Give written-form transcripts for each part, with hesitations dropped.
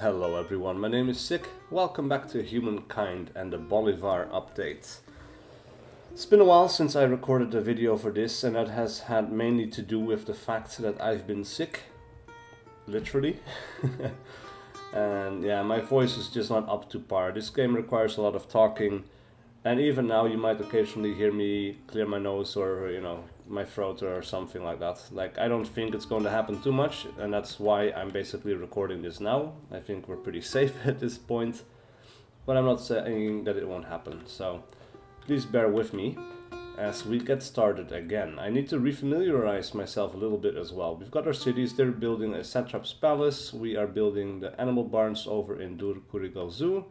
Hello everyone, my name is SiC. Welcome back to Humankind and the Bolivar update. It's been a while since I recorded a video for this, and that has had mainly to do with the fact that I've been sick. Literally. And yeah, my voice is just not up to par. This game requires a lot of talking, and even now you might occasionally hear me clear my nose or, my throat or something like that. Like, I don't think it's going to happen too much, and that's why I'm basically recording this now. I think we're pretty safe at this point, but I'm not saying that it won't happen, so please bear with me as we get started again. I need to refamiliarize myself a little bit as well. We've got our cities. They're building a satrap's palace. We are building the animal barns over in Durkurigal Zoo.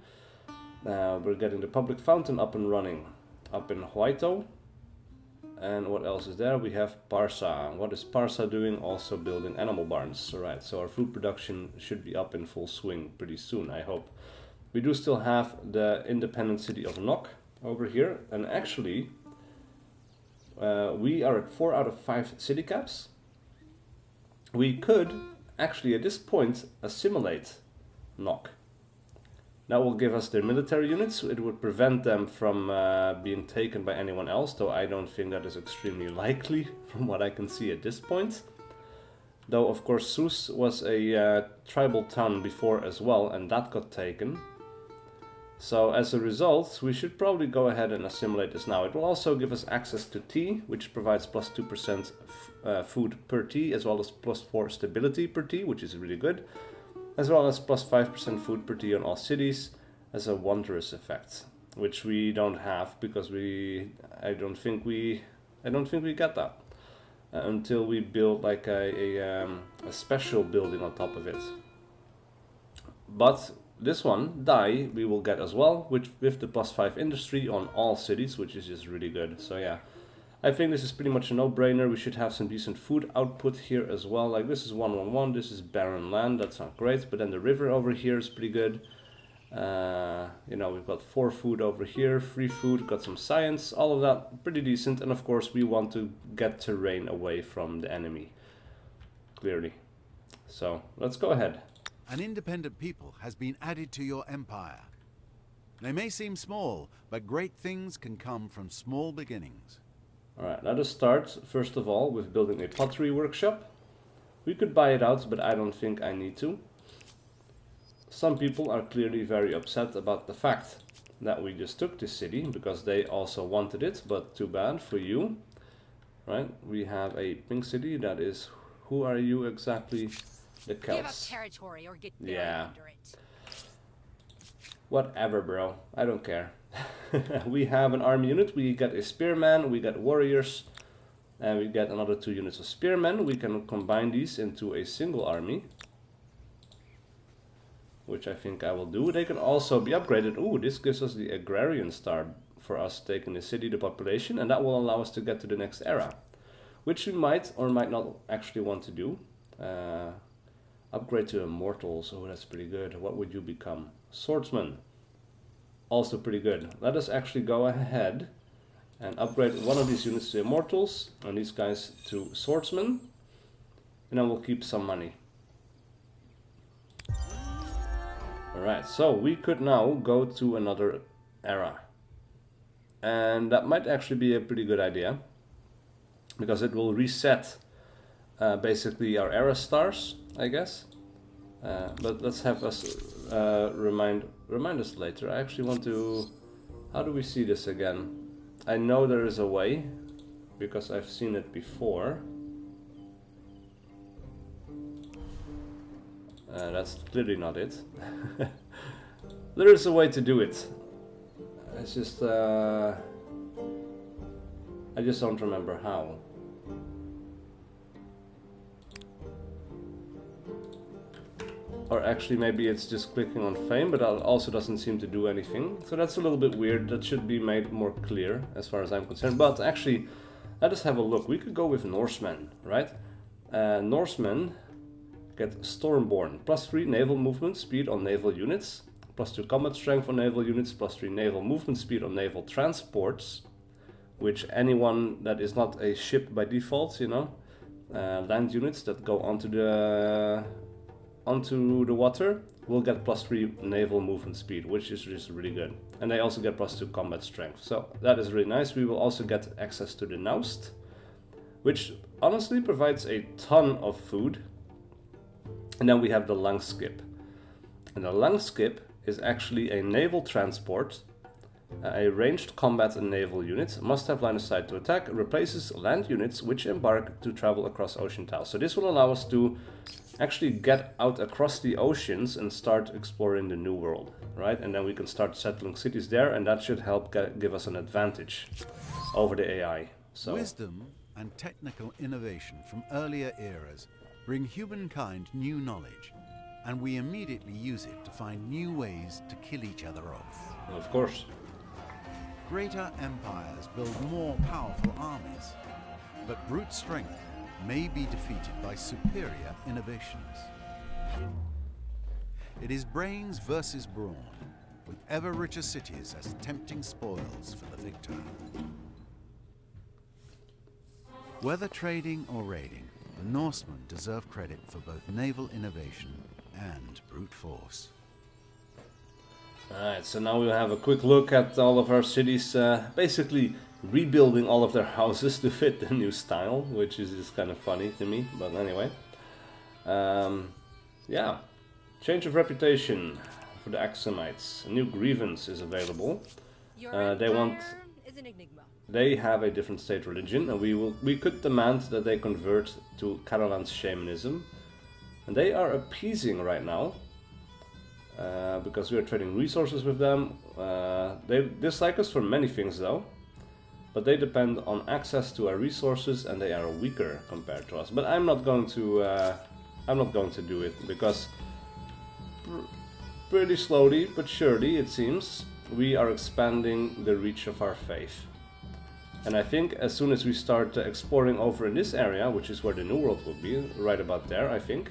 We're getting the public fountain up and running up in Huaito. And what else is there? We have Parsa. What is Parsa doing? Also building animal barns. Alright, so our food production should be up in full swing pretty soon, I hope. We do still have the independent city of Nok over here. And actually, we are at 4 out of 5 city caps. We could actually at this point assimilate Nok. That will give us their military units. It would prevent them from being taken by anyone else, though I don't think that is extremely likely from what I can see at this point. Though, of course, Sus was a tribal town before as well, and that got taken. So as a result, we should probably go ahead and assimilate this now. It will also give us access to tea, which provides plus 2% food per tea, as well as plus 4 stability per tea, which is really good. As well as plus 5% food per tea on all cities as a wondrous effect, which we don't have because I don't think we get that until we build like a special building on top of it. But this one, dye, we will get as well, which with the plus 5 industry on all cities, which is just really good. So yeah, I think this is pretty much a no-brainer. We should have some decent food output here as well. Like, this is 111, this is barren land, that's not great. But then the river over here is pretty good. We've got 4 food over here, 3 food, got some science, all of that pretty decent. And of course we want to get terrain away from the enemy, clearly. So let's go ahead. An independent people has been added to your empire. They may seem small, but great things can come from small beginnings. Alright, let us start, first of all, with building a pottery workshop. We could buy it out, but I don't think I need to. Some people are clearly very upset about the fact that we just took this city, because they also wanted it, but too bad for you. Right, we have a pink city that is... Who are you exactly? The Celts. Give up territory or get buried under it. Whatever, bro. I don't care. We have an army unit. We get a spearman, we get warriors, and we get another 2 units of spearmen. We can combine these into a single army, which I think I will do. They can also be upgraded. Ooh, this gives us the agrarian star for us taking the city, the population, and that will allow us to get to the next era, which we might or might not actually want to do. Upgrade to immortals. Oh, that's pretty good. What would you become? Swordsman. Also pretty good. Let us actually go ahead and upgrade one of these units to immortals and these guys to swordsmen, and then we'll keep some money. Alright, so we could now go to another era, and that might actually be a pretty good idea because it will reset basically our era stars, I guess. But let's have us remind us later. I actually want to... How do we see this again? I know there is a way, because I've seen it before. That's clearly not it. There is a way to do it. It's just... I just don't remember how. Or actually maybe it's just clicking on fame, but that also doesn't seem to do anything. So that's a little bit weird. That should be made more clear as far as I'm concerned. But actually, let us have a look. We could go with Norsemen, right? Norsemen get Stormborn. Plus 3 naval movement speed on naval units. Plus 2 combat strength on naval units. Plus 3 naval movement speed on naval transports. Which anyone that is not a ship by default, land units that go onto the water will get +3 naval movement speed, which is just really good. And they also get +2 combat strength. So that is really nice. We will also get access to the Naust, which honestly provides a ton of food. And then we have the Langskip. And the Langskip is actually a naval transport, a ranged combat and naval unit, must have line of sight to attack, replaces land units which embark to travel across ocean tiles. So this will allow us to actually get out across the oceans and start exploring the new world, right? And then we can start settling cities there, and that should help give us an advantage over the AI. So Wisdom and technical innovation from earlier eras bring humankind new knowledge, and we immediately use it to find new ways to kill each other off. of course. Greater empires build more powerful armies, but brute strength may be defeated by superior innovations. It is brains versus brawn, with ever richer cities as tempting spoils for the victor. Whether trading or raiding, the Norsemen deserve credit for both naval innovation and brute force. Alright, so now we'll have a quick look at all of our cities, basically rebuilding all of their houses to fit the new style, which is just kind of funny to me, but anyway. Yeah, change of reputation for the Axomites. A new grievance is available. They want... is an enigma. They have a different state religion, and we could demand that they convert to Catalan's shamanism. And they are appeasing right now, because we are trading resources with them. They dislike us for many things though, but they depend on access to our resources, and they are weaker compared to us. But I'm not going to do it, because pretty slowly but surely, it seems, we are expanding the reach of our faith. And I think as soon as we start exploring over in this area, which is where the New World will be, right about there, I think,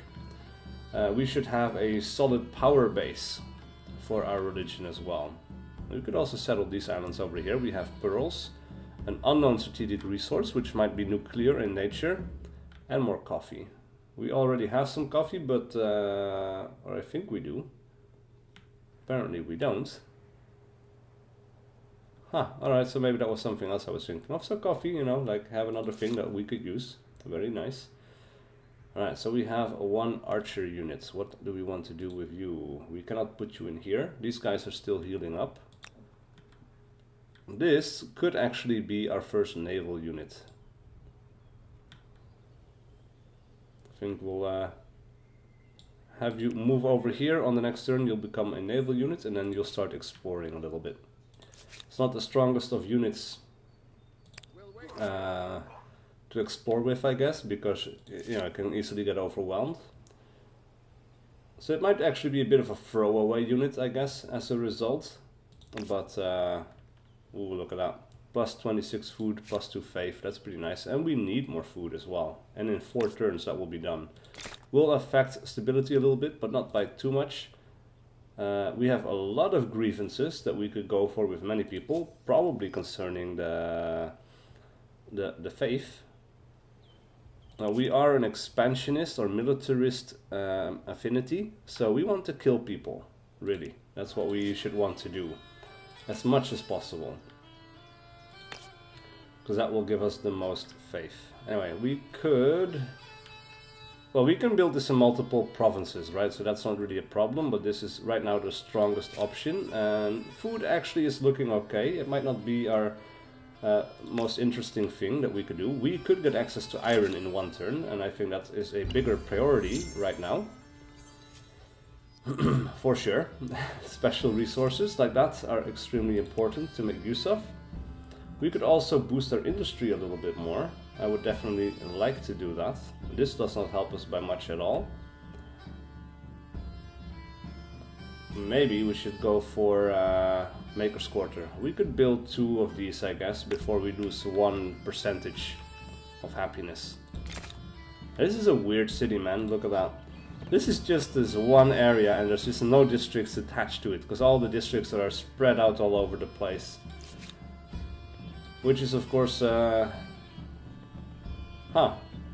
we should have a solid power base for our religion as well. We could also settle these islands over here. We have pearls, an unknown strategic resource, which might be nuclear in nature, and more coffee. We already have some coffee, but, or I think we do. Apparently we don't. Huh, alright, so maybe that was something else I was thinking of. So coffee, you know, like have another thing that we could use. Very nice. Alright, so we have one archer unit. What do we want to do with you? We cannot put you in here. These guys are still healing up. This could actually be our first naval unit. I think we'll have you move over here. On the next turn you'll become a naval unit, and then you'll start exploring a little bit. It's not the strongest of units to explore with, I guess, because you know it can easily get overwhelmed. So it might actually be a bit of a throwaway unit, I guess, as a result. But we'll look at that. Plus 26 food, plus 2 faith. That's pretty nice, and we need more food as well. And in 4 turns that will be done. Will affect stability a little bit, but not by too much. We have a lot of grievances that we could go for with many people, probably concerning the faith. We are an expansionist or militarist affinity, so we want to kill people, really. That's what we should want to do, as much as possible, because that will give us the most faith. Anyway, we could... Well, we can build this in multiple provinces, right? So that's not really a problem, but this is right now the strongest option. And food actually is looking okay. It might not be our most interesting thing that we could do. We could get access to iron in 1 turn, and I think that is a bigger priority right now. For sure. Special resources like that are extremely important to make use of. We could also boost our industry a little bit more. I would definitely like to do that. This does not help us by much at all. Maybe we should go for Maker's Quarter. We could build 2 of these, I guess, before we lose 1% of happiness. This is a weird city, man. Look at that. This is just this one area, and there's just no districts attached to it, because all the districts are spread out all over the place. Which is, of course...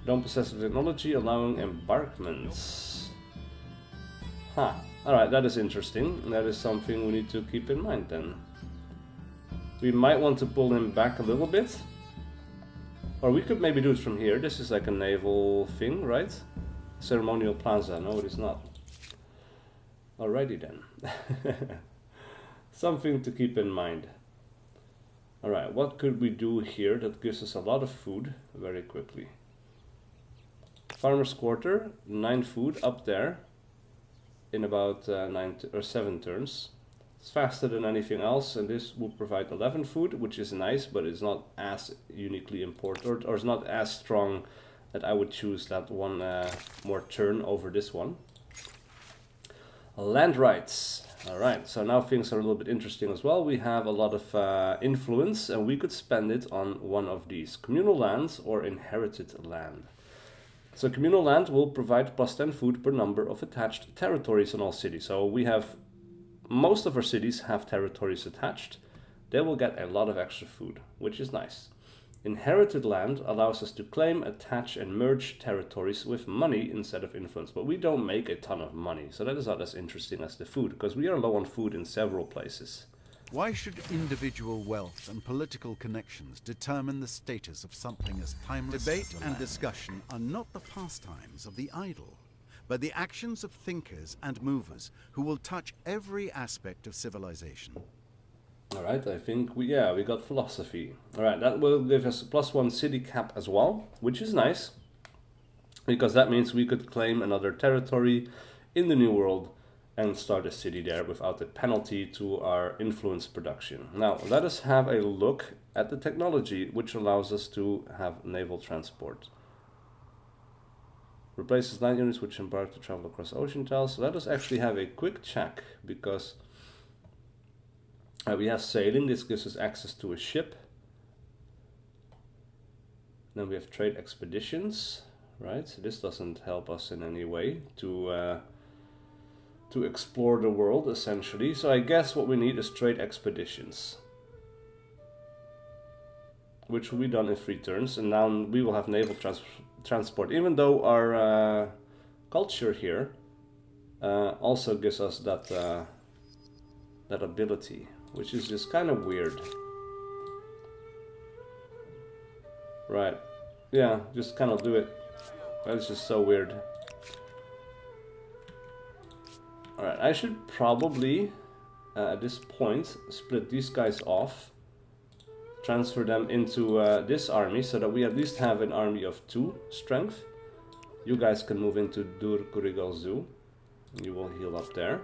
Don't possess the technology allowing embarkments. Alright, that is interesting. That is something we need to keep in mind then. We might want to pull him back a little bit. Or we could maybe do it from here. This is like a naval thing, right? Ceremonial plaza. No, it is not. Alrighty then. Something to keep in mind. Alright, what could we do here that gives us a lot of food very quickly? Farmer's quarter, 9 food up there in about 7 turns. It's faster than anything else, and this will provide 11 food, which is nice, but it's not as uniquely important, or it's not as strong that I would choose that one more turn over this one. Land rights. Alright, so now things are a little bit interesting as well. We have a lot of influence, and we could spend it on one of these. Communal lands or inherited land. So communal land will provide plus 10 food per number of attached territories in all cities. So we have, most of our cities have territories attached. They will get a lot of extra food, which is nice. Inherited land allows us to claim, attach and merge territories with money instead of influence. But we don't make a ton of money, so that is not as interesting as the food, because we are low on food in several places. Why should individual wealth and political connections determine the status of something as timeless? Debate and discussion are not the pastimes of the idle, but the actions of thinkers and movers who will touch every aspect of civilization. Alright, I think we got philosophy. Alright, that will give us +1 city cap as well, which is nice, because that means we could claim another territory in the New World and start a city there without a penalty to our influence production. Now, let us have a look at the technology which allows us to have naval transport. Replaces 9 units which embark to travel across ocean tiles. So let us actually have a quick check, because we have sailing. This gives us access to a ship. Then we have trade expeditions, right? So this doesn't help us in any way to explore the world, essentially. So I guess what we need is trade expeditions, which will be done in 3 turns, and now we will have naval transport, even though our culture here also gives us that that ability, which is just kind of weird. Right, yeah, just kind of do it. That's just so weird. Alright, I should probably, at this point, split these guys off. Transfer them into this army, so that we at least have an army of 2 strength. You guys can move into Dur Kurigal Zoo. You will heal up there.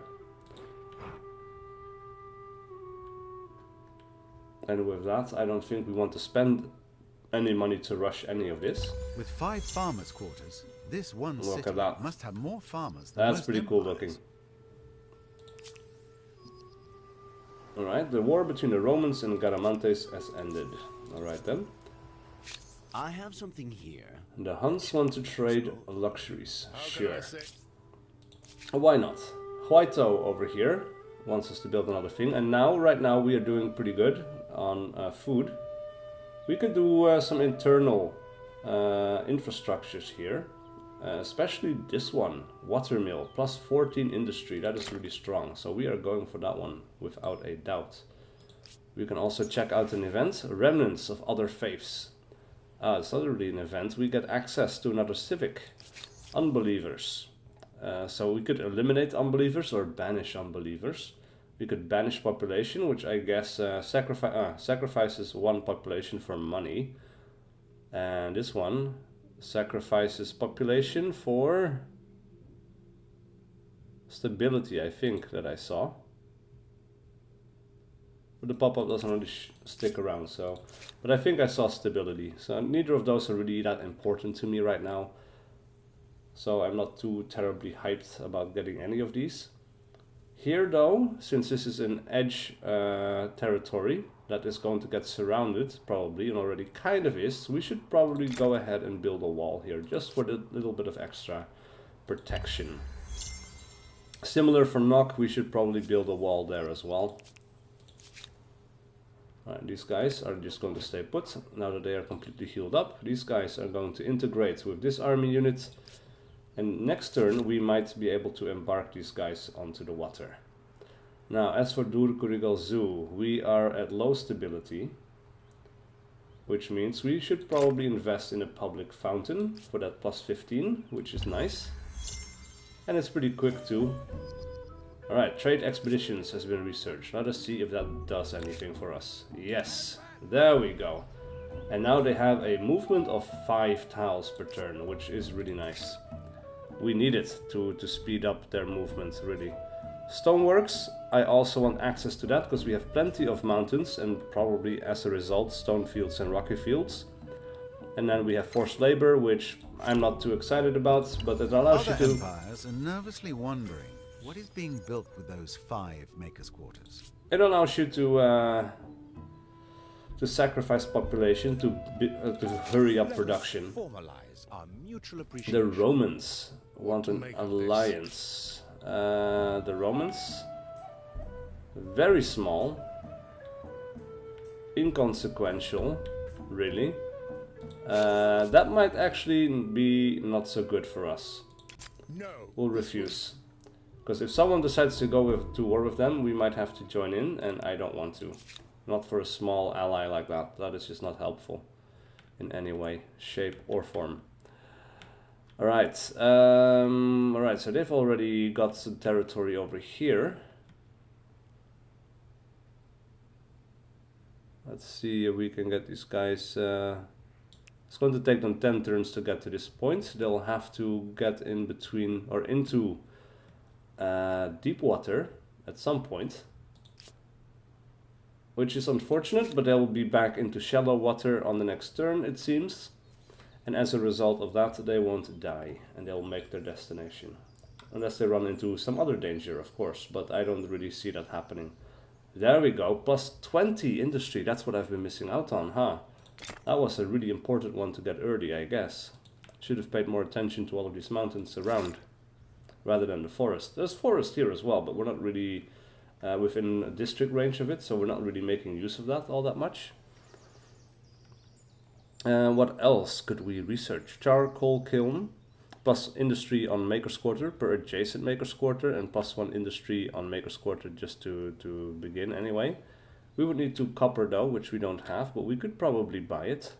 And with that, I don't think we want to spend any money to rush any of this. With 5 farmers' quarters, this one city must have more farmers than That's most pretty cool looking. Alright, the war between the Romans and Garamantes has ended. Alright then. I have something here. The Huns want to trade luxuries. Sure. Why not? Huaito over here wants us to build another thing. And now, right now, we are doing pretty good on food. We could do some internal infrastructures here. Especially this one, watermill, plus 14 industry, that is really strong. So we are going for that one without a doubt. We can also check out an event, remnants of other faiths. It's not really an event, we get access to another civic, unbelievers. So we could eliminate unbelievers or banish unbelievers. We could banish population, which I guess sacrifices 1 population for money. And this one sacrifices population for stability, I think, that I saw. But the pop-up doesn't really stick around, so... But I think I saw stability, so neither of those are really that important to me right now. So I'm not too terribly hyped about getting any of these. Here though, since this is an edge territory that is going to get surrounded, probably, and already kind of is, we should probably go ahead and build a wall here, just for the little bit of extra protection. Similar for Nock, we should probably build a wall there as well. Alright, these guys are just going to stay put, now that they are completely healed up. These guys are going to integrate with this army unit. And next turn we might be able to embark these guys onto the water. Now, as for Durkurigal Zoo, we are at low stability, which means we should probably invest in a public fountain for that plus 15, which is nice. And it's pretty quick too. Alright, trade expeditions has been researched. Let us see if that does anything for us. Yes, there we go. And now they have a movement of 5 tiles per turn, which is really nice. We need it to speed up their movement, really. Stoneworks, I also want access to that because we have plenty of mountains and probably as a result stone fields and rocky fields. And then we have forced labor, which I'm not too excited about, but it allows you to... Other empires are nervously wondering what is being built with those 5 makers' quarters. It allows you to sacrifice population to hurry up production. Formalize our mutual The appreciation. Romans want an alliance. The Romans, very small, inconsequential, really. That might actually be not so good for us. No. We'll refuse. Because if someone decides to go to war with them, we might have to join in, and I don't want to. Not for a small ally like that. That is just not helpful in any way, shape, or form. Alright, alright, so they've already got some territory over here. Let's see if we can get these guys... it's going to take them 10 turns to get to this point. They'll have to get in between, or into deep water at some point. Which is unfortunate, but they'll be back into shallow water on the next turn, it seems. And as a result of that, they won't die, and they'll make their destination. Unless they run into some other danger, of course, but I don't really see that happening. There we go, plus 20 industry, that's what I've been missing out on, huh? That was a really important one to get early, I guess. Should have paid more attention to all of these mountains around, rather than the forest. There's forest here as well, but we're not really within a district range of it, so we're not really making use of that all that much. What else could we research? Charcoal kiln, plus industry on Maker's Quarter per adjacent Maker's Quarter, and plus 1 industry on Maker's Quarter just to begin anyway. We would need 2 copper though, which we don't have, but we could probably buy it.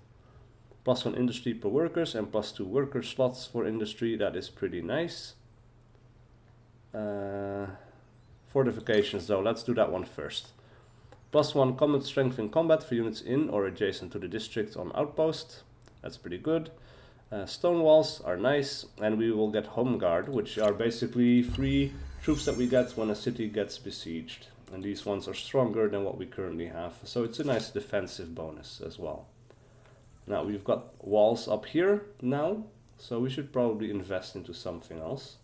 Plus 1 industry per workers and plus 2 worker slots for industry, that is pretty nice. Fortifications though, let's do that one first. Plus 1 combat strength in combat for units in or adjacent to the district on outpost. That's pretty good. Stone walls are nice, and we will get home guard, which are basically free troops that we get when a city gets besieged. And these ones are stronger than what we currently have, so it's a nice defensive bonus as well. Now we've got walls up here now, so we should probably invest into something else.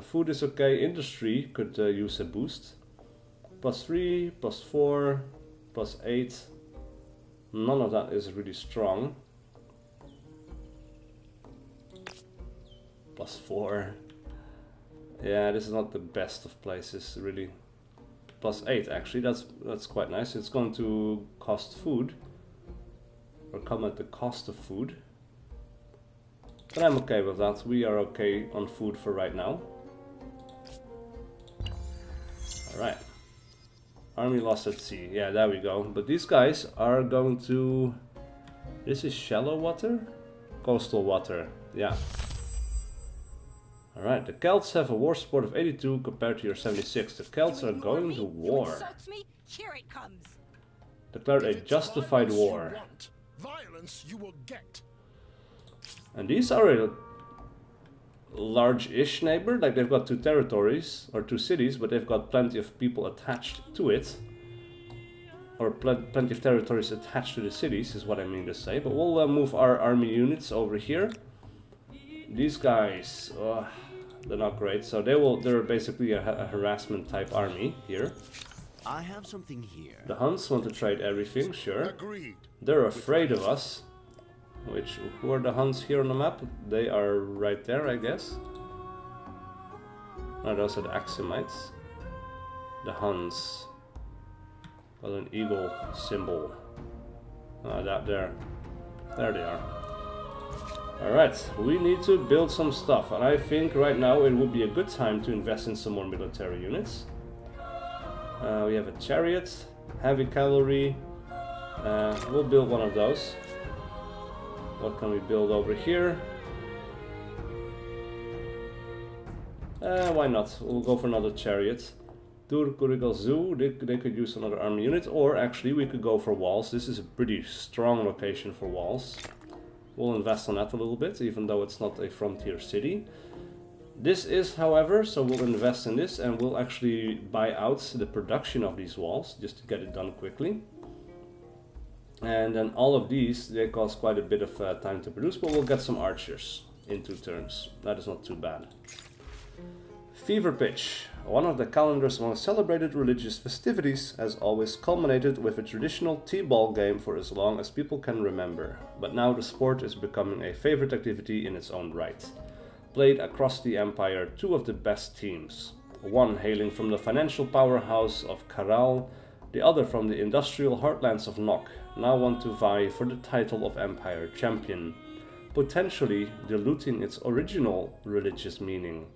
Food is okay, industry could use a boost. Plus 3, plus 4, plus 8. None of that is really strong. Plus 4. Yeah, this is not the best of places, really. Plus 8, actually, that's quite nice. It's going to cost food, or come at the cost of food. But I'm okay with that. We are okay on food for right now. Alright. Army lost at sea. Yeah, there we go. But these guys are going to... This is shallow water? Coastal water. Yeah. Alright, the Celts have a war support of 82 compared to your 76. The Celts are going to war. Me? Here it comes. Declared a justified Violence war. you want, violence you will get. And these are a large-ish neighbor. Like, they've got 2 territories, or 2 cities, but they've got plenty of people attached to it. Or plenty of territories attached to the cities, is what I mean to say. But we'll move our army units over here. These guys, they're not great. So they're basically a harassment type army here. I have something here. The Huns want to trade everything, sure. Agreed. They're afraid of us. Who are the Huns here on the map? They are right there, I guess. Oh, those are the Axumites. The Huns. Got an eagle symbol. There they are. Alright, we need to build some stuff, and I think right now it would be a good time to invest in some more military units. We have a chariot, heavy cavalry. We'll build one of those. What can we build over here? Why not? We'll go for another chariot. Turkurigal Zoo, they could use another army unit, or actually we could go for walls. This is a pretty strong location for walls. We'll invest on that a little bit, even though it's not a frontier city. This is, however, so we'll invest in this and we'll actually buy out the production of these walls, just to get it done quickly. And then all of these, they cost quite a bit of time to produce, but we'll get some archers in 2 turns. That is not too bad. Fever Pitch, one of the calendar's most celebrated religious festivities, has always culminated with a traditional T-ball game for as long as people can remember. But now the sport is becoming a favorite activity in its own right. Played across the empire, 2 of the best teams, one hailing from the financial powerhouse of Karal, the other from the industrial heartlands of Nok, now want to vie for the title of Empire Champion, potentially diluting its original religious meaning.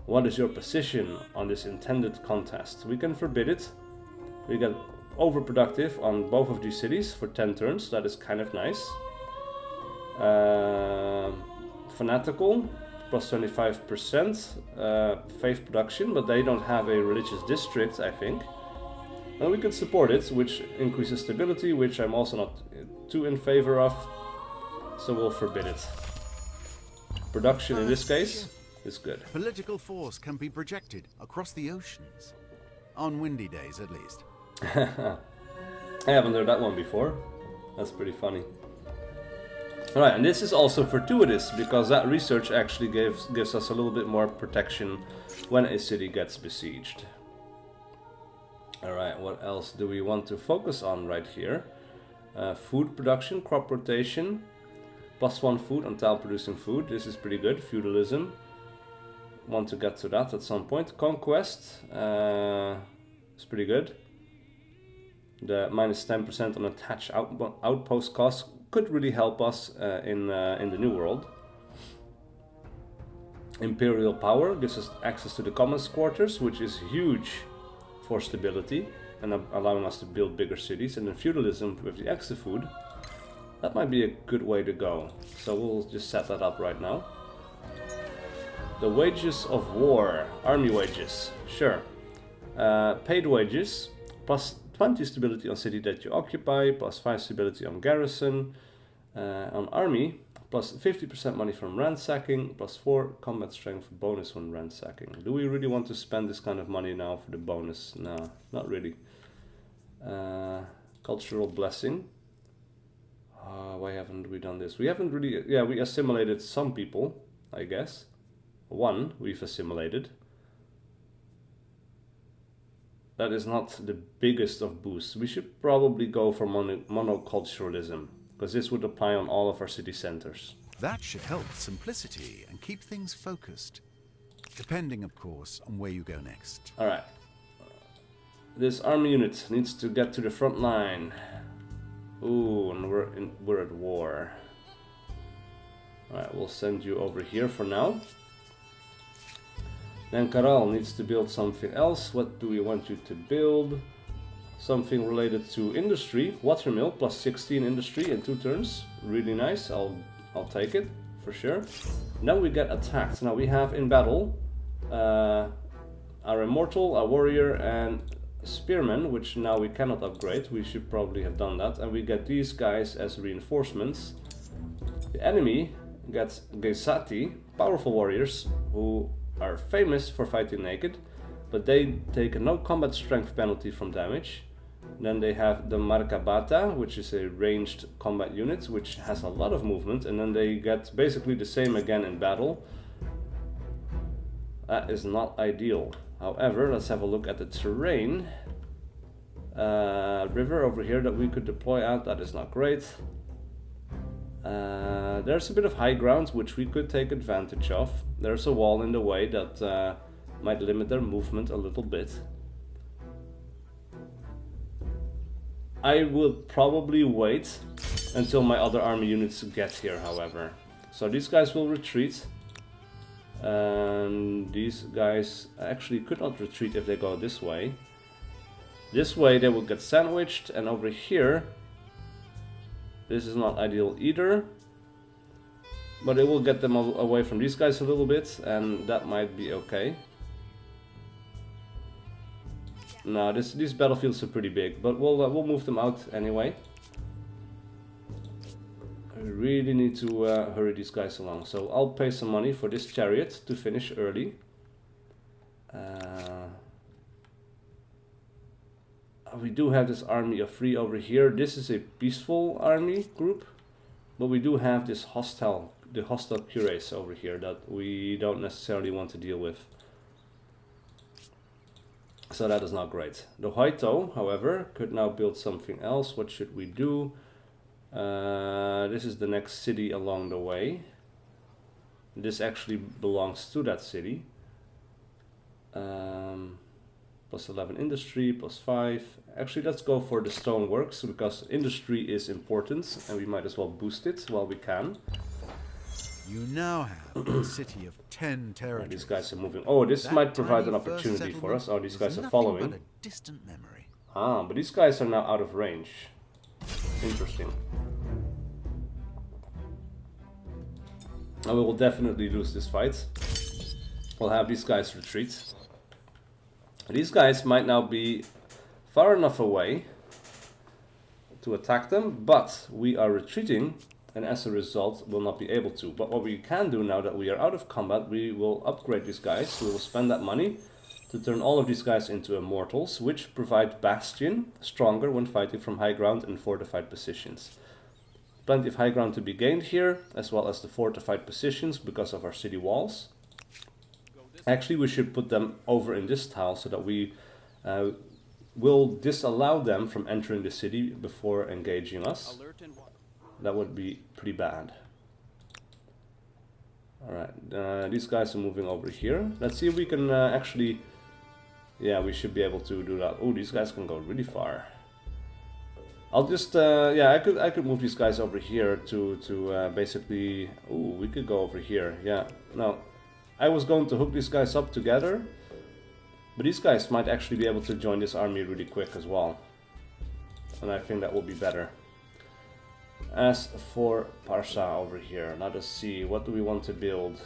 What is your position on this intended contest? We can forbid it. We get overproductive on both of these cities for 10 turns, that is kind of nice. Fanatical, plus 25% faith production, but they don't have a religious district, I think. And we could support it, which increases stability, which I'm also not too in favor of. So we'll forbid it. Production in this case is good. Political force can be projected across the oceans. On windy days, at least. I haven't heard that one before. That's pretty funny. Alright, and this is also fortuitous, because that research actually gives us a little bit more protection when a city gets besieged. Alright, what else do we want to focus on right here? Food production, crop rotation, +1 food on tile producing food. This is pretty good. Feudalism. Want to get to that at some point. Conquest is pretty good. The -10% on attached outpost costs could really help us in the New World. Imperial power gives us access to the Commons quarters, which is huge for stability and allowing us to build bigger cities. And then feudalism with the extra food, that might be a good way to go. So we'll just set that up right now. The wages of war, army wages, sure. Paid wages, +20 stability on city that you occupy, +5 stability on garrison. On army, +50% money from ransacking, +4 combat strength bonus when ransacking. Do we really want to spend this kind of money now for the bonus? No, not really. Cultural blessing. Why haven't we done this? We haven't really... Yeah, we assimilated some people, I guess. One we've assimilated. That is not the biggest of boosts. We should probably go for monoculturalism, because this would apply on all of our city centers. That should help simplicity and keep things focused. Depending, of course, on where you go next. Alright. This army unit needs to get to the front line. Ooh, and we're at war. Alright, we'll send you over here for now. Then Karal needs to build something else. What do we want you to build? Something related to industry. Watermill, +16 industry in 2 turns. Really nice. I'll take it for sure. Now we get attacked. Now we have in battle our immortal, a warrior, and spearman, which now we cannot upgrade. We should probably have done that. And we get these guys as reinforcements. The enemy gets Gesati, powerful warriors who are famous for fighting naked, but they take no combat strength penalty from damage. Then they have the Markabata, which is a ranged combat unit, which has a lot of movement, and then they get basically the same again in battle. That is not ideal. However, let's have a look at the terrain. River over here that we could deploy at, that is not great. There's a bit of high ground which we could take advantage of. There's a wall in the way that might limit their movement a little bit. I will probably wait until my other army units get here, however. So these guys will retreat. And these guys actually could not retreat if they go this way. This way they will get sandwiched, and over here this is not ideal either. But it will get them away from these guys a little bit, and that might be okay. No, these battlefields are pretty big, but we'll move them out anyway. We really need to hurry these guys along, so I'll pay some money for this chariot to finish early. We do have this army of 3 over here. This is a peaceful army group, but we do have this hostile curates over here that we don't necessarily want to deal with. So that is not great. The Huaito, however, could now build something else. What should we do? This is the next city along the way. This actually belongs to that city. Plus 11 industry, plus 5. Actually, let's go for the stoneworks, because industry is important and we might as well boost it while we can. You now have a city of 10 territories. These guys are moving. Oh, this might provide an opportunity for us. Oh, these guys are following. But a distant memory. Ah, but these guys are now out of range. Interesting. And we will definitely lose this fight. We'll have these guys retreat. These guys might now be far enough away to attack them, but we are retreating, and as a result will not be able to. But what we can do now that we are out of combat, we will upgrade these guys. We will spend that money to turn all of these guys into immortals, which provide bastion, stronger when fighting from high ground and fortified positions. Plenty of high ground to be gained here, as well as the fortified positions because of our city walls. Actually, we should put them over in this tile so that we will disallow them from entering the city before engaging us. That would be pretty bad. Alright, these guys are moving over here. Let's see if we can actually... Yeah, we should be able to do that. Oh, these guys can go really far. I'll just... yeah, I could move these guys over here to basically... Oh, we could go over here. Yeah, no. I was going to hook these guys up together, but these guys might actually be able to join this army really quick as well. And I think that will be better. As for Parsa over here, let us see, what do we want to build?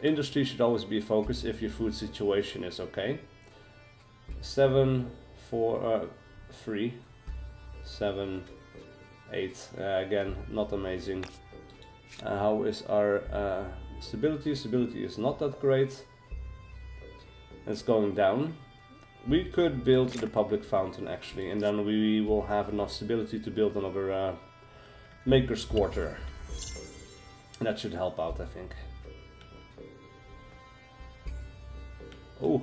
Industry should always be a focus if your food situation is okay. 7, 4, 3, 7, 8, again, not amazing. How is our stability? Stability is not that great. It's going down. We could build the public fountain actually, and then we will have enough stability to build another Maker's Quarter. That should help out, I think. Oh.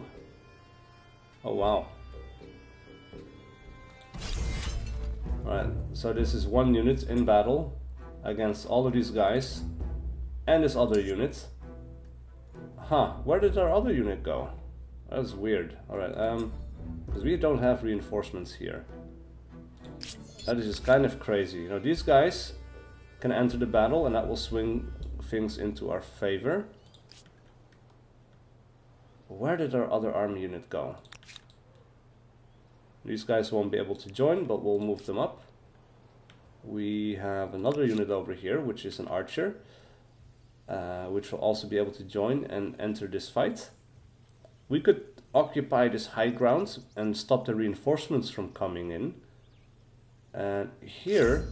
Oh wow. Alright, so this is 1 unit in battle against all of these guys and this other unit. Huh, where did our other unit go? That's weird. Alright, because we don't have reinforcements here. That is just kind of crazy. You know, these guys can enter the battle and that will swing things into our favor. Where did our other army unit go? These guys won't be able to join, but we'll move them up. We have another unit over here, which is an archer, which will also be able to join and enter this fight. We could occupy this high ground and stop the reinforcements from coming in. And here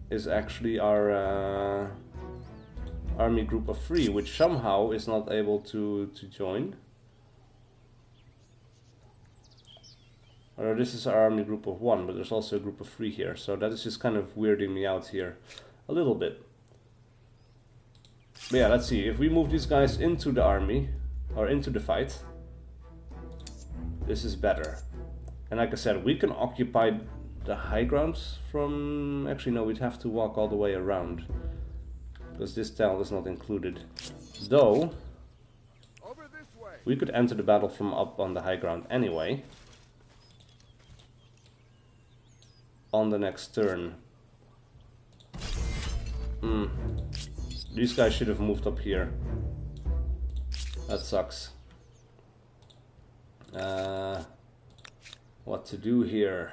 is actually our army group of 3, which somehow is not able to join. Or this is our army group of 1, but there's also a group of 3 here, so that is just kind of weirding me out here a little bit. But yeah, let's see, if we move these guys into the army, or into the fight, this is better. And like I said, we can occupy the high ground from... Actually no, we'd have to walk all the way around, because this tile is not included. Though, we could enter the battle from up on the high ground anyway. On the next turn. These guys should have moved up here. That sucks. What to do here?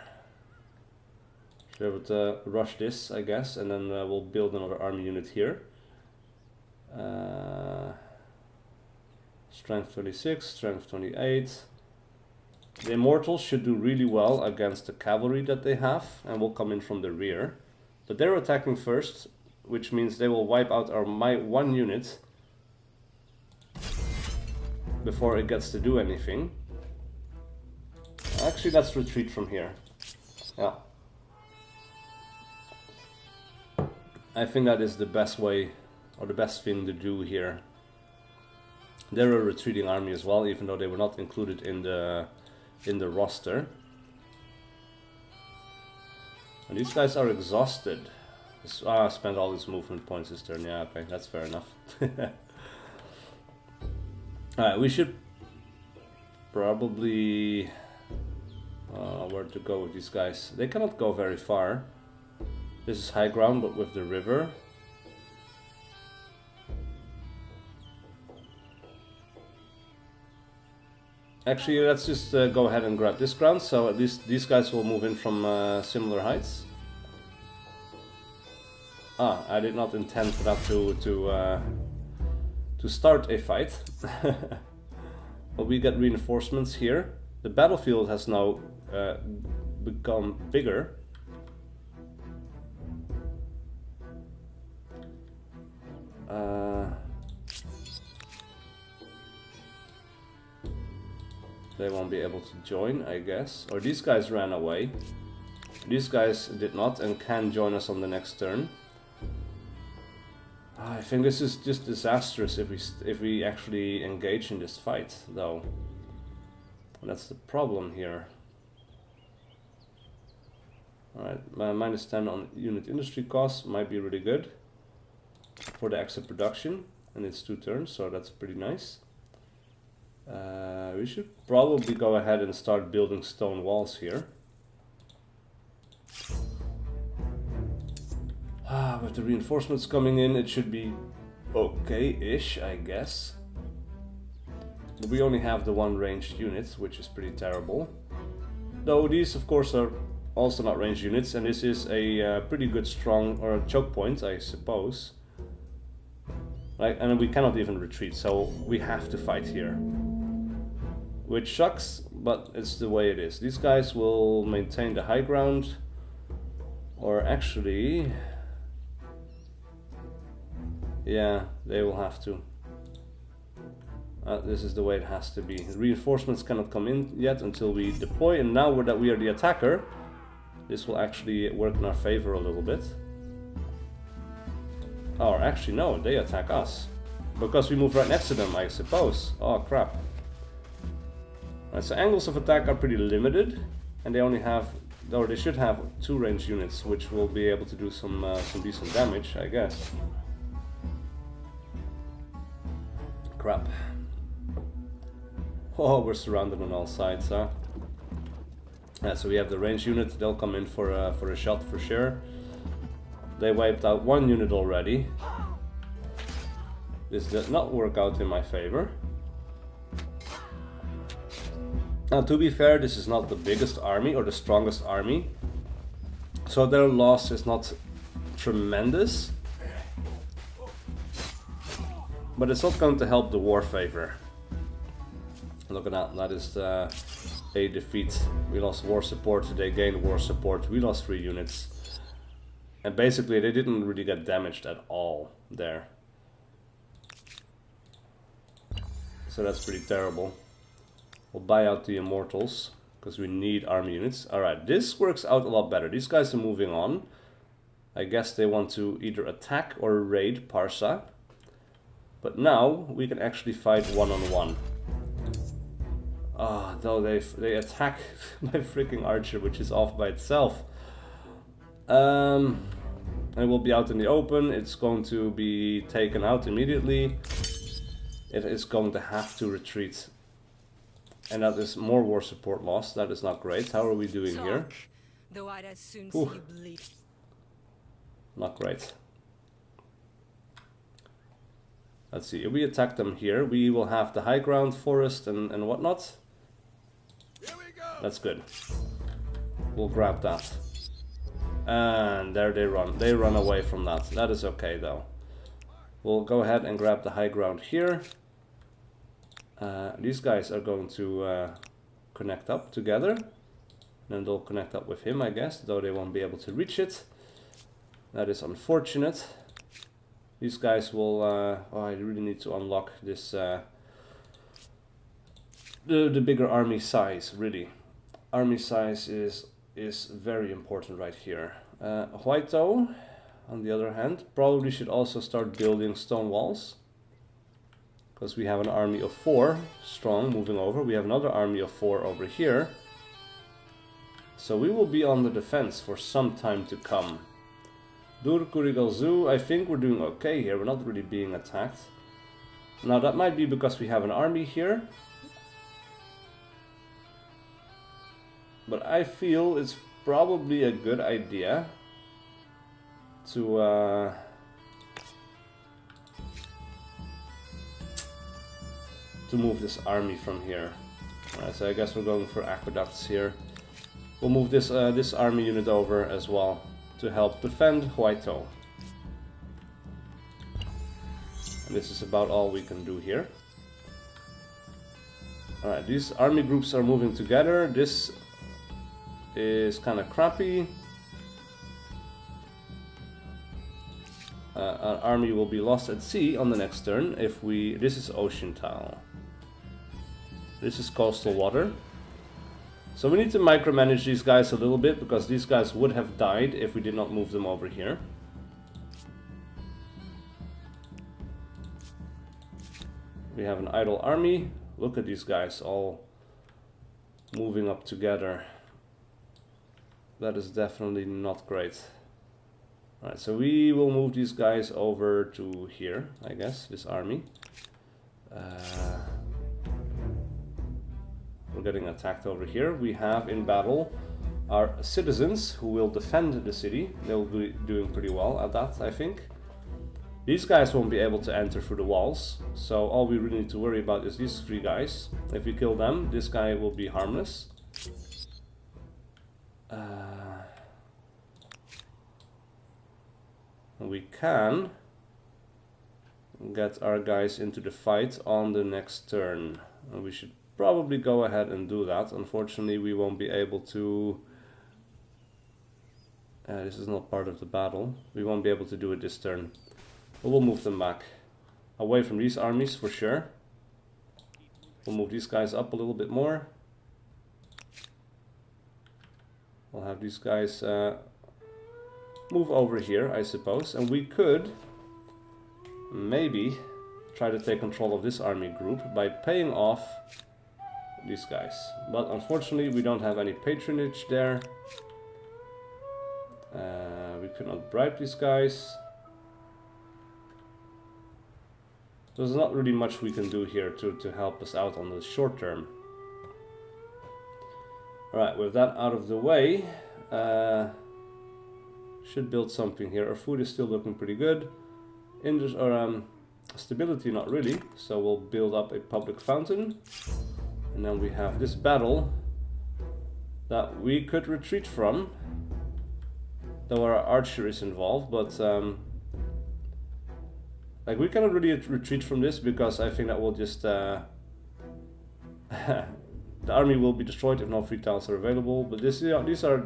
Should be able to rush this, I guess, and then we'll build another army unit here. Strength 26, strength 28. The Immortals should do really well against the cavalry that they have, and will come in from the rear. But they're attacking first, which means they will wipe out my one unit before it gets to do anything. Actually, let's retreat from here. Yeah. I think that is the best way, or the best thing to do here. They're a retreating army as well, even though they were not included in the roster. And these guys are exhausted. I spent all these movement points this turn. Yeah, okay, that's fair enough. Alright, we should probably... where to go with these guys? They cannot go very far. This is high ground, but with the river. Actually, let's just go ahead and grab this ground, so at least these guys will move in from similar heights. I did not intend for that to start a fight. But we get reinforcements here. The battlefield has now become bigger. They won't be able to join, I guess. Or these guys ran away. These guys did not and can join us on the next turn. I think this is just disastrous if we actually engage in this fight, though. And that's the problem here. Alright, minus 10 on unit industry costs might be really good for the exit production. And it's 2 turns, so that's pretty nice. We should probably go ahead and start building stone walls here. With the reinforcements coming in, it should be okay-ish, I guess. But we only have the one ranged unit, which is pretty terrible. Though these, of course, are also not ranged units, and this is a pretty good strong, or a choke point, I suppose. Like, and we cannot even retreat, so we have to fight here. Which sucks, but it's the way it is. These guys will maintain the high ground, or actually... yeah, they will have to. This is the way it has to be. Reinforcements cannot come in yet until we deploy, and now that we are the attacker, this will actually work in our favor a little bit. Or actually no, they attack us. Because we move right next to them, I suppose. Oh crap. Right, so angles of attack are pretty limited, and they only have, or they should have 2 ranged units, which will be able to do some decent damage, I guess. Crap. Oh, we're surrounded on all sides, huh? Yeah, so we have the ranged unit, they'll come in for a shot for sure. They wiped out 1 unit already. This did not work out in my favor. Now, to be fair, this is not the biggest army or the strongest army, so their loss is not tremendous. But it's not going to help the war favor. Look at that, that is a defeat. We lost war support, they gained war support, we lost 3 units. And basically they didn't really get damaged at all there. So that's pretty terrible. We'll buy out the Immortals, because we need army units. Alright, this works out a lot better. These guys are moving on. I guess they want to either attack or raid Parsa. But now we can actually fight one-on-one. Though they attack my freaking archer, which is off by itself. It will be out in the open. It's going to be taken out immediately. It is going to have to retreat. And that is more war support lost. That is not great. How are we doing here? Though I'd as soon see you bleed. Not great. Let's see, if we attack them here, we will have the high ground, forest, and whatnot. Here we go. That's good. We'll grab that. And there they run. They run away from that. That is okay, though. We'll go ahead and grab the high ground here. These guys are going to connect up together. Then they'll connect up with him, I guess, though they won't be able to reach it. That is unfortunate. These guys will... oh, I really need to unlock this... the bigger army size, really. Army size is very important right here. Huaito, on the other hand, probably should also start building stone walls. Because we have an army of 4 strong moving over. We have another army of 4 over here. So we will be on the defense for some time to come. Dur Kurigalzu, I think we're doing okay here. We're not really being attacked. Now that might be because we have an army here. But I feel it's probably a good idea to move this army from here. Alright, so I guess we're going for aqueducts here. We'll move this this army unit over as well to help defend Huaito. And this is about all we can do here. Alright, these army groups are moving together. This is kind of crappy. Our army will be lost at sea on the next turn if we... This is ocean tile. This is coastal water. So we need to micromanage these guys a little bit, because these guys would have died if we did not move them over here. We have an idle army. Look at these guys all moving up together. That is definitely not great. Alright, so we will move these guys over to here, I guess, this army. We're getting attacked over here. We have in battle our citizens who will defend the city. They'll be doing pretty well at that, I think. These guys won't be able to enter through the walls, so all we really need to worry about is these 3 guys. If we kill them, this guy will be harmless. We can get our guys into the fight on the next turn. And we should probably go ahead and do that. Unfortunately, we won't be able to... this is not part of the battle. We won't be able to do it this turn. But we'll move them back. Away from these armies for sure. We'll move these guys up a little bit more. We'll have these guys move over here, I suppose. And we could maybe try to take control of this army group by paying off these guys. But unfortunately, we don't have any patronage there. We could not bribe these guys. There's not really much we can do here to help us out on the short term. Alright, with that out of the way, should build something here. Our food is still looking pretty good. Stability, not really. So we'll build up a public fountain. And then we have this battle that we could retreat from. Though our archer is involved, but like we cannot really retreat from this, because I think that will just the army will be destroyed if no free tiles are available. But these are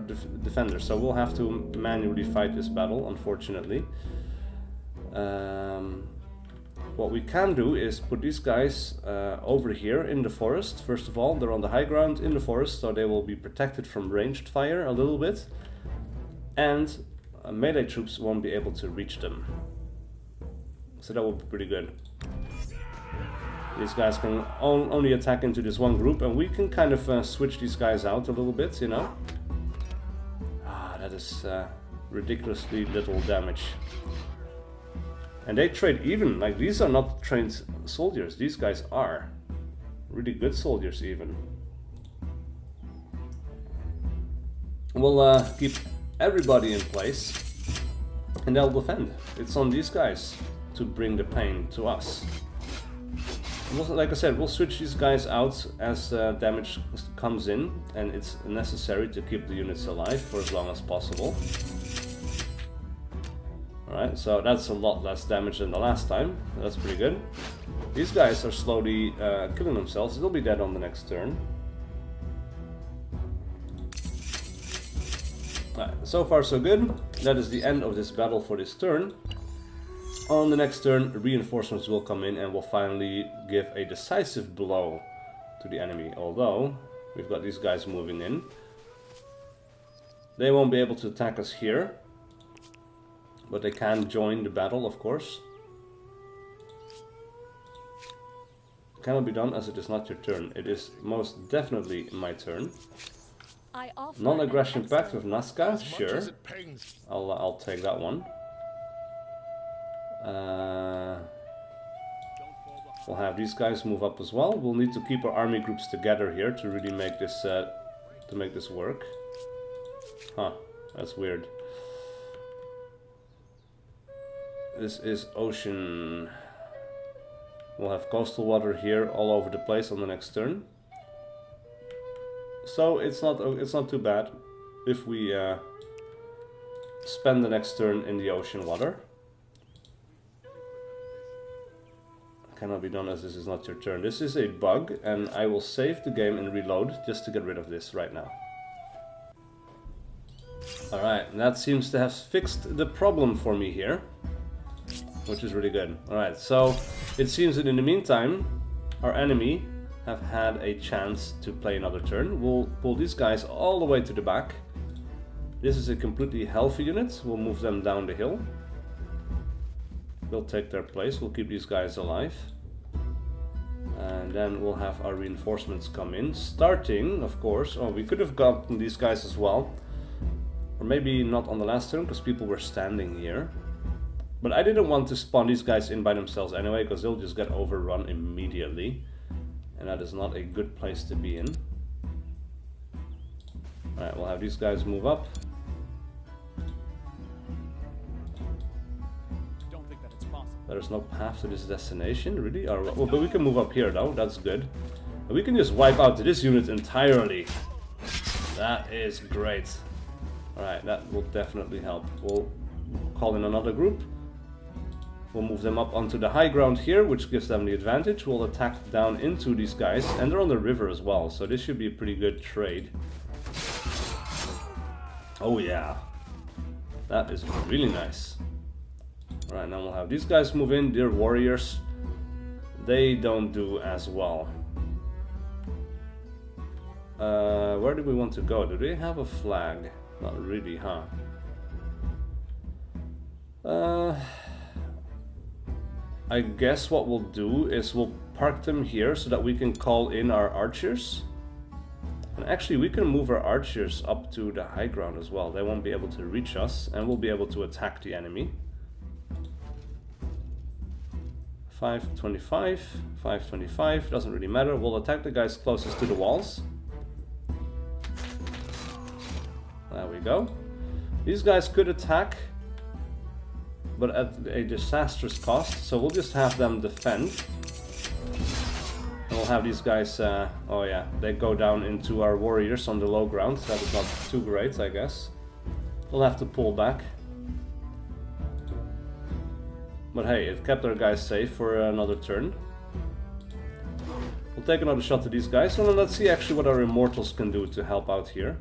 defenders, so we'll have to manually fight this battle, unfortunately. What we can do is put these guys over here in the forest. First of all, they're on the high ground in the forest, so they will be protected from ranged fire a little bit. And melee troops won't be able to reach them. So that will be pretty good. These guys can only attack into this one group, and we can kind of switch these guys out a little bit, you know. That is ridiculously little damage. And they trade even. Like, these are not trained soldiers. These guys are really good soldiers even. We'll keep everybody in place, and they'll defend. It's on these guys. to bring the pain to us. Like I said, we'll switch these guys out as damage comes in, and it's necessary to keep the units alive for as long as possible. Alright, so that's a lot less damage than the last time. That's pretty good. These guys are slowly killing themselves. They'll be dead on the next turn. Alright, so far so good. That is the end of this battle for this turn. On the next turn, reinforcements will come in and will finally give a decisive blow to the enemy. Although, we've got these guys moving in. They won't be able to attack us here. But they can join the battle, of course. Cannot be done as it is not your turn. It is most definitely my turn. Non-aggression pact with Nazca, sure. I'll take that one. We'll have these guys move up as well. We'll need to keep our army groups together here to really make this work. Huh, that's weird. This is ocean. We'll have coastal water here all over the place on the next turn. So it's not too bad if we spend the next turn in the ocean water. Cannot be done as this is not your turn. This is a bug, and I will save the game and reload just to get rid of this right now. Alright, that seems to have fixed the problem for me here, which is really good. Alright, so it seems that in the meantime, our enemy have had a chance to play another turn. We'll pull these guys all the way to the back. This is a completely healthy unit. We'll move them down the hill. They'll take their place. We'll keep these guys alive. And then we'll have our reinforcements come in. Starting, of course... Oh, we could have gotten these guys as well. Or maybe not on the last turn, because people were standing here. But I didn't want to spawn these guys in by themselves anyway, because they'll just get overrun immediately. And that is not a good place to be in. Alright, we'll have these guys move up. Don't think that it's possible. There's no path to this destination, really? Or, well, but we can move up here though, that's good. And we can just wipe out this unit entirely. That is great. Alright, that will definitely help. We'll call in another group. We'll move them up onto the high ground here, which gives them the advantage. We'll attack down into these guys, and they're on the river as well, so this should be a pretty good trade. Oh yeah, that is really nice. Alright, now we'll have these guys move in. They're warriors. They don't do as well. Where do we want to go? Do they have a flag? Not really, huh? I guess what we'll do is we'll park them here so that we can call in our archers. And actually we can move our archers up to the high ground as well. They won't be able to reach us, and we'll be able to attack the enemy. 525, 525, doesn't really matter. We'll attack the guys closest to the walls. There we go. These guys could attack, but at a disastrous cost, so we'll just have them defend. And we'll have these guys, oh yeah, they go down into our warriors on the low ground. That is not too great, I guess. We'll have to pull back. But hey, it kept our guys safe for another turn. We'll take another shot to these guys, and then let's see actually what our immortals can do to help out here.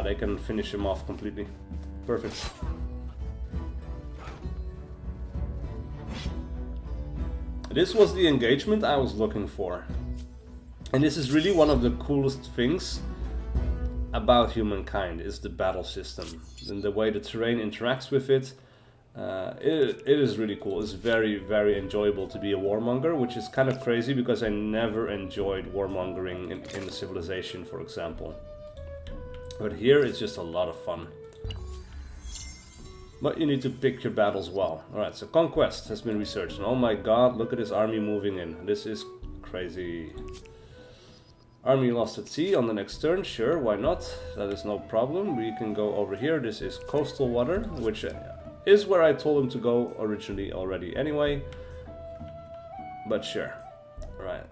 They can finish him off completely. Perfect. This was the engagement I was looking for. And this is really one of the coolest things about Humankind, is the battle system. And the way the terrain interacts with it. It is really cool. It's very, very enjoyable to be a warmonger, which is kind of crazy because I never enjoyed warmongering in the Civilization, for example. But here it's just a lot of fun. But you need to pick your battles well. Alright, so Conquest has been researched. And oh my god, look at this army moving in. This is crazy. Army lost at sea on the next turn, sure, why not? That is no problem. We can go over here. This is coastal water, which is where I told him to go originally already anyway. But sure. Right.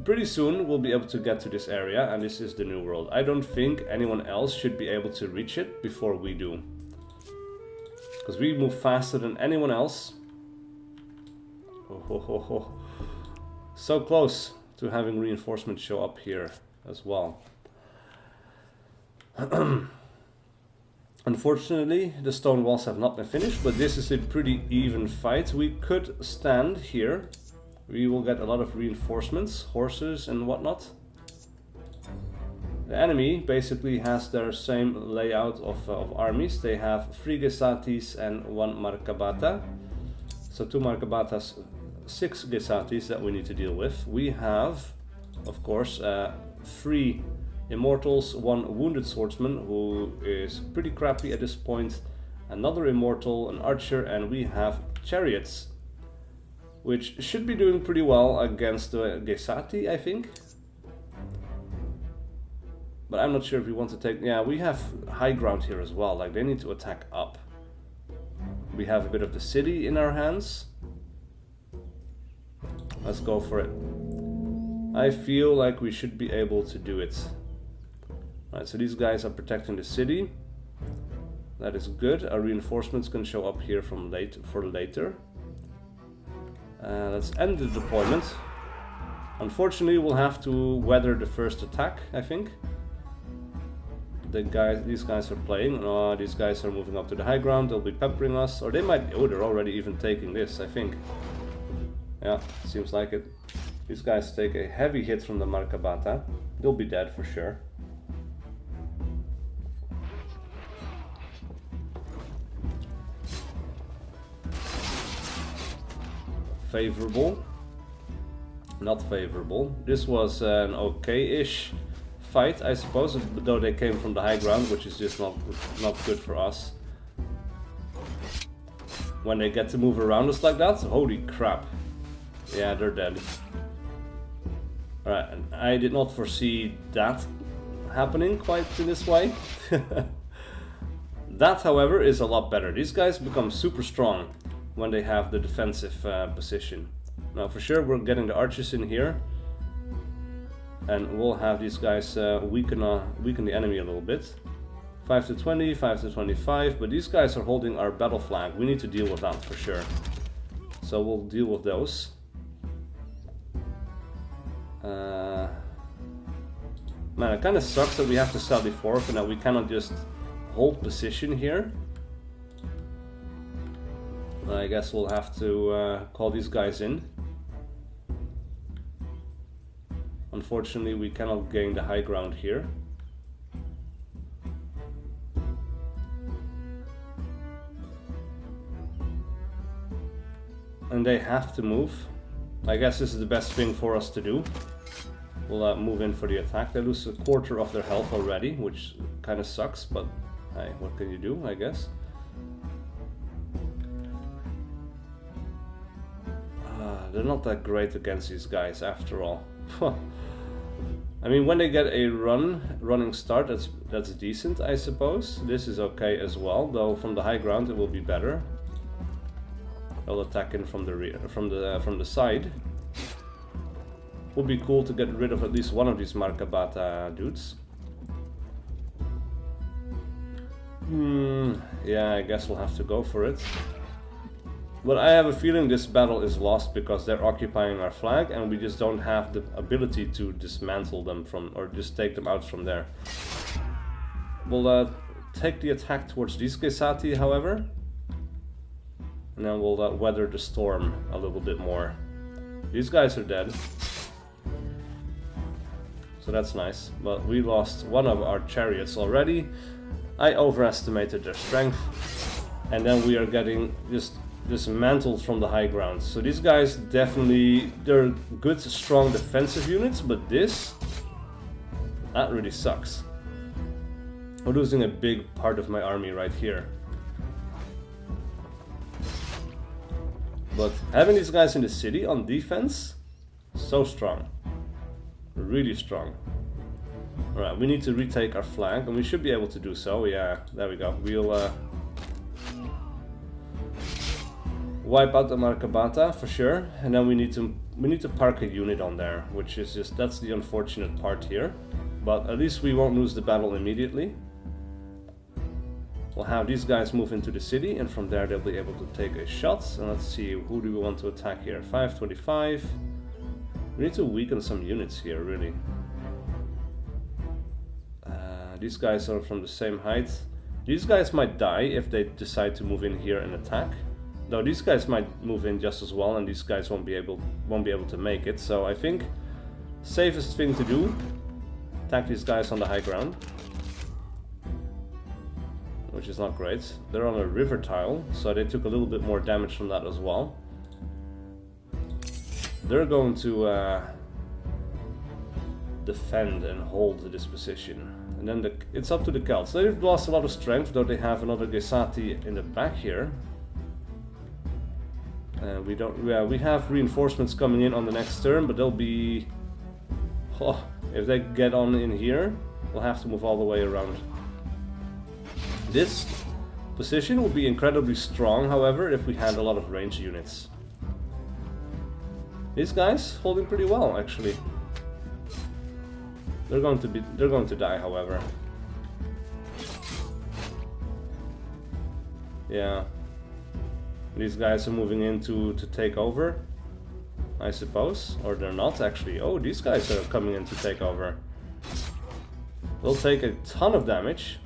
Pretty soon we'll be able to get to this area, and this is the New World. I don't think anyone else should be able to reach it before we do. Because we move faster than anyone else. Oh, ho, ho, ho. So close to having reinforcements show up here as well. Unfortunately, the stone walls have not been finished, but this is a pretty even fight. We could stand here. We will get a lot of reinforcements, horses and whatnot. The enemy basically has their same layout of armies. They have 3 Gesatis and 1 Markabata. So 2 Markabatas, 6 Gesatis that we need to deal with. We have, of course, 3 Immortals, 1 Wounded Swordsman, who is pretty crappy at this point, another Immortal, an Archer, and we have Chariots, which should be doing pretty well against the Gesati, I think. But I'm not sure if we want to take... Yeah, we have high ground here as well, like they need to attack up. We have a bit of the city in our hands. Let's go for it. I feel like we should be able to do it. Alright, so these guys are protecting the city. That is good. Our reinforcements can show up here from later. Let's end the deployment. Unfortunately, we'll have to weather the first attack, I think. These guys are playing. Oh, these guys are moving up to the high ground. They'll be peppering us, or they might. Oh, they're already even taking this, I think. Yeah, seems like it. These guys take a heavy hit from the Markabata. They'll be dead for sure. Favorable. Not favorable. This was an okay-ish fight, I suppose, though they came from the high ground, which is just not good for us. When they get to move around us like that, holy crap. Yeah, they're dead. Alright, and I did not foresee that happening quite in this way. That, however, is a lot better. These guys become super strong when they have the defensive position. Now, for sure, we're getting the archers in here. And we'll have these guys weaken the enemy a little bit. 5 to 20, 5 to 25, but these guys are holding our battle flag. We need to deal with that for sure. So we'll deal with those. Man, it kind of sucks that we have to sally forth and that we cannot just hold position here. I guess we'll have to call these guys in. Unfortunately, we cannot gain the high ground here. And they have to move. I guess this is the best thing for us to do. We'll move in for the attack. They lose a quarter of their health already, which kind of sucks, but hey, what can you do, I guess? They're not that great against these guys after all. I mean, when they get a running start, that's decent, I suppose. This is okay as well, though from the high ground it will be better. They'll attack in from the rear, from the side. Would be cool to get rid of at least one of these Markabata dudes. Yeah, I guess we'll have to go for it. But I have a feeling this battle is lost because they're occupying our flag and we just don't have the ability to dismantle them from, or just take them out from there. We'll take the attack towards these Gesati, however. And then we'll weather the storm a little bit more. These guys are dead. So that's nice. But we lost one of our chariots already. I overestimated their strength. And then we are getting just dismantled from the high ground. So these guys definitely, they're good, strong defensive units, but that really sucks. We're losing a big part of my army right here. But having these guys in the city on defense, so strong. Really strong. Alright, we need to retake our flag, and we should be able to do so. Yeah, there we go. We'll wipe out the Markabata for sure, and then we need to park a unit on there, which is just, that's the unfortunate part here. But at least we won't lose the battle immediately. We'll have these guys move into the city, and from there they'll be able to take a shot. And let's see, who do we want to attack here? 525. We need to weaken some units here, really. These guys are from the same height. These guys might die if they decide to move in here and attack. Though these guys might move in just as well, and these guys won't be able to make it. So I think safest thing to do, attack these guys on the high ground, which is not great. They're on a river tile, so they took a little bit more damage from that as well. They're going to defend and hold this position. And then it's up to the Celts. They've lost a lot of strength, though they have another Gesati in the back here. We have reinforcements coming in on the next turn, but they'll be... Oh, if they get on in here, we'll have to move all the way around. This position will be incredibly strong, however, if we had a lot of range units. These guys holding pretty well, actually. They're going to die, however. Yeah. These guys are moving in to take over, I suppose. Or they're not, actually. Oh, these guys are coming in to take over. They'll take a ton of damage.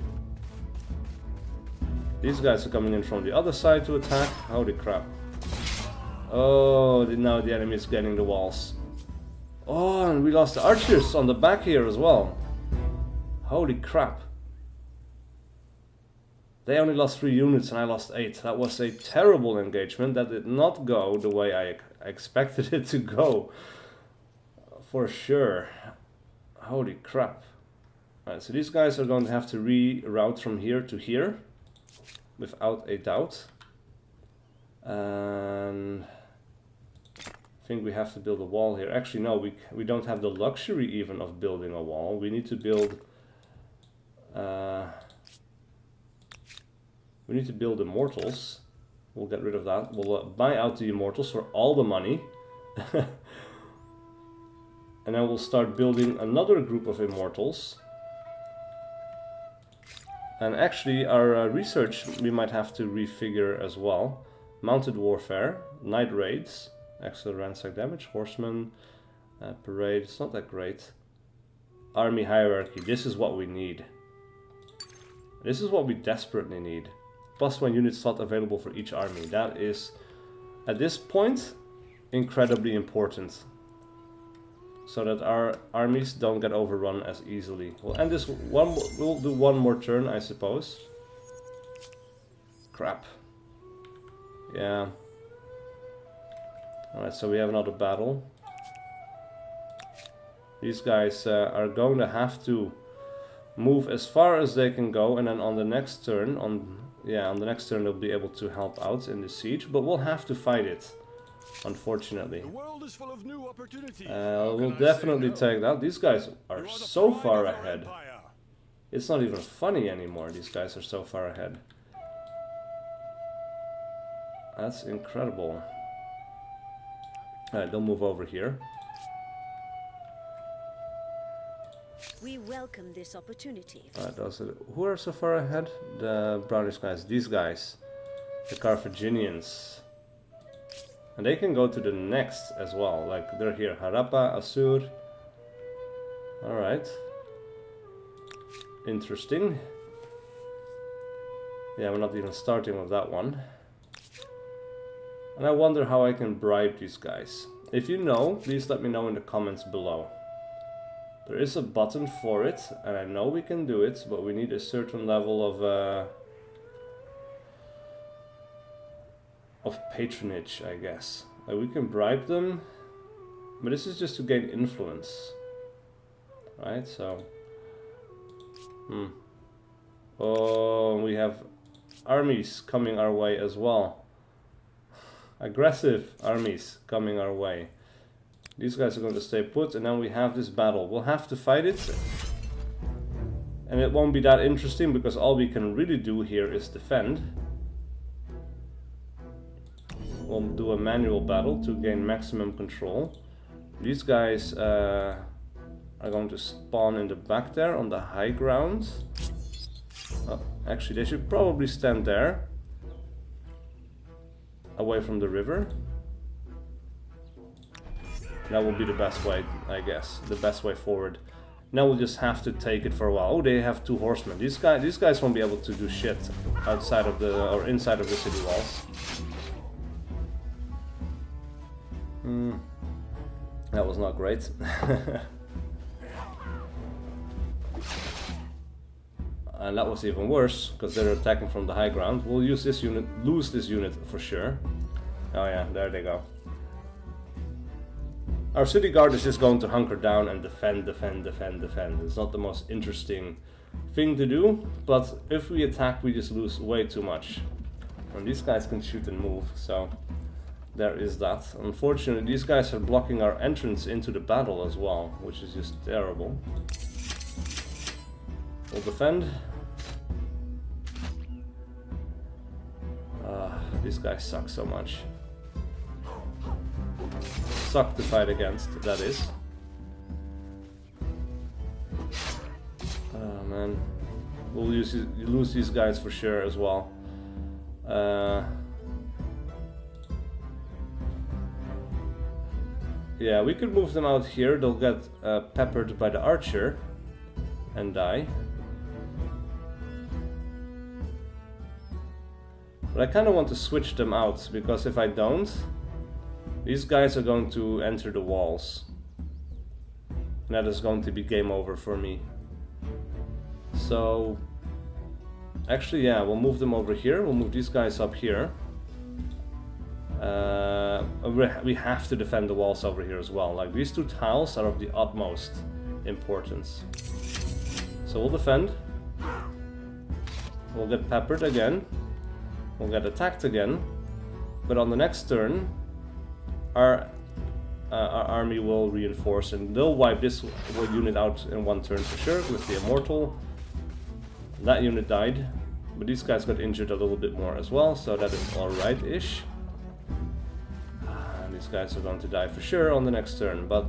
These guys are coming in from the other side to attack. Holy crap. Oh, now the enemy is getting the walls. Oh, and we lost the archers on the back here as well. Holy crap. They only lost 3 units and I lost 8. That was a terrible engagement. That did not go the way I expected it to go. For sure. Holy crap. Alright, so these guys are going to have to reroute from here to here. Without a doubt. And... I think we have to build a wall here. Actually, no, we don't have the luxury even of building a wall. We need to build... we need to build immortals. We'll get rid of that. We'll buy out the immortals for all the money. And then we'll start building another group of immortals. And actually, our research we might have to refigure as well. Mounted warfare, night raids, extra ransack damage, horsemen, parade, it's not that great. Army hierarchy, this is what we need. This is what we desperately need. +1 unit slot available for each army. That is, at this point, incredibly important. So that our armies don't get overrun as easily. We'll end this one. We'll do one more turn, I suppose. Crap. Yeah. Alright, so we have another battle. These guys are going to have to move as far as they can go, and then on the next turn, on the next turn they'll be able to help out in the siege, but we'll have to fight it. Unfortunately. The world is full of new opportunities. We'll definitely take that. These guys are so far ahead. It's not even funny anymore. These guys are so far ahead. That's incredible. Alright, they'll move over here. We welcome this opportunity. Alright, who are so far ahead? The brownish guys. These guys. The Carthaginians. And they can go to the next as well. Like, they're here. Harappa, Assur. Alright. Interesting. Yeah, we're not even starting with that one. And I wonder how I can bribe these guys. If you know, please let me know in the comments below. There is a button for it, and I know we can do it, but we need a certain level of patronage, I guess. Like, we can bribe them, but this is just to gain influence. Right, so... Oh, we have armies coming our way as well. Aggressive armies coming our way. These guys are going to stay put, and then we have this battle. We'll have to fight it. And it won't be that interesting because all we can really do here is defend. We'll do a manual battle to gain maximum control. These guys are going to spawn in the back there on the high ground. Oh, actually, they should probably stand there, away from the river. That will be the best way, I guess, the best way forward. Now we'll just have to take it for a while. Oh, they have 2 horsemen. These guys won't be able to do shit outside of the or inside of the city walls. That was not great. And that was even worse because they're attacking from the high ground. We'll use this unit, lose this unit for sure. Oh yeah, there they go. Our city guard is just going to hunker down and defend. It's not the most interesting thing to do, but if we attack, we just lose way too much. And these guys can shoot and move, so there is that. Unfortunately, these guys are blocking our entrance into the battle as well, which is just terrible. We'll defend. These guys suck so much. Suck to fight against, that is. Oh man. We'll lose these guys for sure as well. Yeah, we could move them out here. They'll get peppered by the archer and die. But I kind of want to switch them out, because if I don't, these guys are going to enter the walls. And that is going to be game over for me. So, actually, yeah, we'll move them over here. We'll move these guys up here. We have to defend the walls over here as well. Like, these 2 tiles are of the utmost importance. So we'll defend. We'll get peppered again. We'll get attacked again. But on the next turn, our army will reinforce and they'll wipe this unit out in 1 turn for sure with the immortal. That unit died, but these guys got injured a little bit more as well, so that is alright-ish. And these guys are going to die for sure on the next turn, but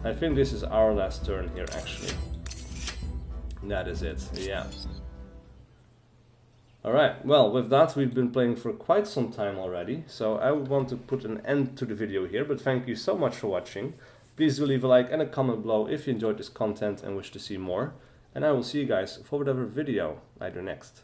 I think this is our last turn here actually. That is it, yeah. Alright, well, with that we've been playing for quite some time already, so I would want to put an end to the video here, but thank you so much for watching. Please do leave a like and a comment below if you enjoyed this content and wish to see more, and I will see you guys for whatever video I do next.